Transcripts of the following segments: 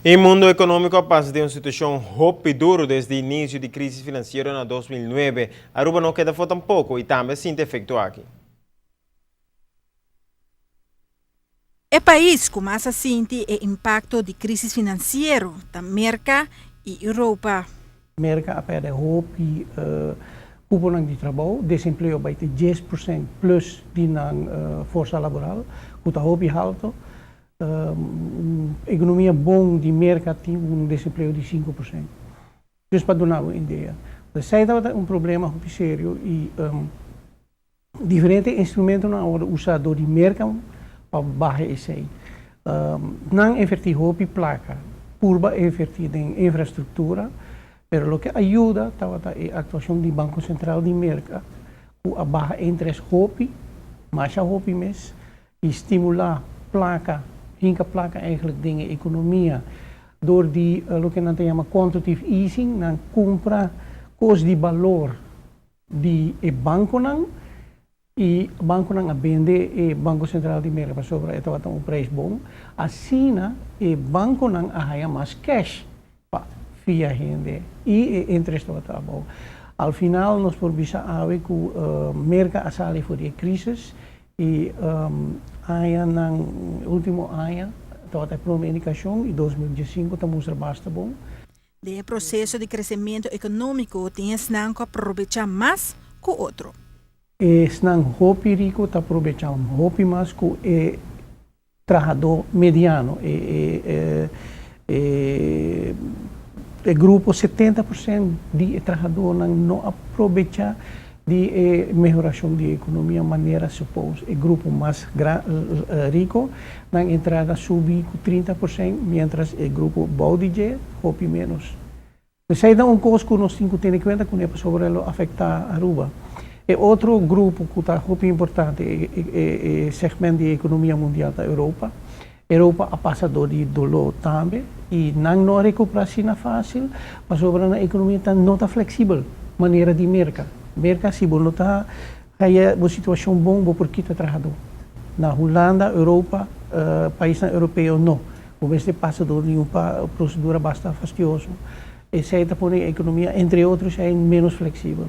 O mundo econômico passa de uma situação muito dura desde o início da crise financeira em 2009. Aruba não queda falta um pouco e também sente efeito aqui. O país começa a sentir o impacto da crise financeira da América e Europa. América aperde hopi cupo de trabalho, desemprego vai ter 10% plus de força laboral, que está hopi alto. Economia bom de América tem desemprego de 5%. Então, para dar uma ideia. Você é problema muito sério e diferentes instrumentos na hora usado de América para barrar isso aí. Não invertir hopi placa, purba invertir em infraestrutura, mas o que ajuda é a atuação do Banco Central de América, a barra interesse hopi, mais hopi mesmo, e estimular placa, hinka placa eigenlijk dingen economia, door die o que nós chamamos quantitative easing, nós compra coisas de valor de banco não e banco não vende e Banco Central de América sobre itu um preço bom, assim e banco não arranha mais cash para via rende e interesse está bom. Al final nós por bisa awe que América asali for die crisis e aia ng último aia toda a uma indicação em 2015 estamos bastante bom. O processo de crescimento econômico tem que aproveitar mais que o outro. Snang hopi rico está aproveitando hopi mais que o trabalhador mediano o grupo 70% de trabalhador não aproveita de melhoração da economia maneira supos. O grupo mais rico na entrada subiu 30%, mientras o grupo baudige hopi menos. Então, aí dá coisa que nós temos que ter em conta que não sobre afetar a Aruba. E outro grupo que está muito importante é o segmento da economia mundial da Europa. A Europa é passador de dolor também e não recuperação fácil, mas sobre a economia não está flexível, maneira de mercado. Mercado se não está aí uma situação boa porque está trabalhando. Na Holanda, Europa, país europeu não. O mesmo passador de uma procedura bastante fastidiosa. E se está pondo a economia, entre outros, é menos flexível.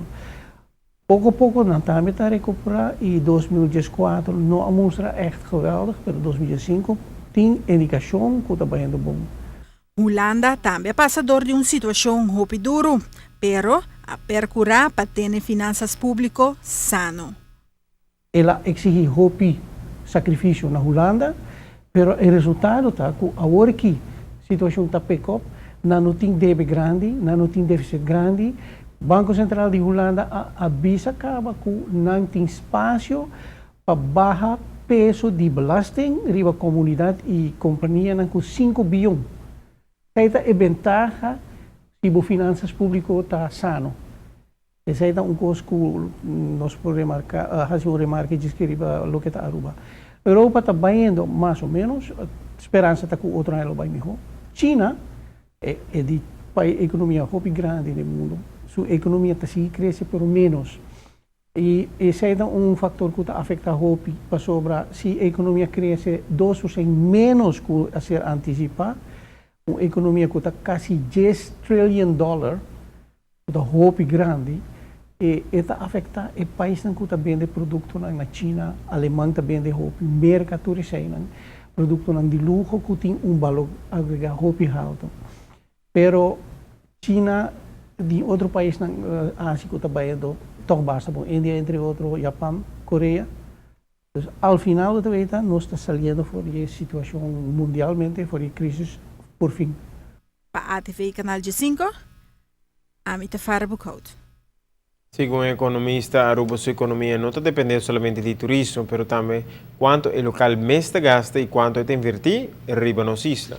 Pouco a pouco, nós também está recuperar e 2014 não mostra echt geweldig, mas 2005 tem indicação que está bem bom. Holanda também é passador de uma situação muito dura, pero a percurar para ter finanças públicas sano. Ela exige hopi sacrifício na Holanda, pero o resultado está que agora que a situação está pick up, não tem débito grande, não tem déficit grande. Banco Central de Holanda avisa acaba que não tem espaço para baixar peso de belasting riba comunidade e companhia com 5 bilhões. Essa é a vantagem se as finanças públicas estão sano. Essa é uma coisa que nós podemos fazer uma remarca e descrever o que está Aruba. A Europa está indo mais ou menos, a esperança está que o outro ano vai melhor. China é de economia muito grande no mundo. Sua economia está se cresce por menos. E esse é fator que está afetando a Hopi para sobre se a economia cresce 2% menos que a ser antecipado, uma economia que está quase $10 trillion, que está Hopi grande, e está afetando o país que está vendendo produtos na China, a Alemanha está vendendo Hopi, mercado produtos de luxo que tem valor agregado Hopi alto. Pero China de outro país na Ásia que está vendendo toch basta bom, Índia entre outros, Japão, Coreia. Então, ao final da vida, nós estamos saindo por a situação mundialmente, por a crise, por fim. Para a TV Canal G5, Amita Farah Bukout. Segundo o economista, Aruba sua economia não está dependendo somente de turismo, mas também quanto o local mais gasta e quanto é invertir em riba nas islas.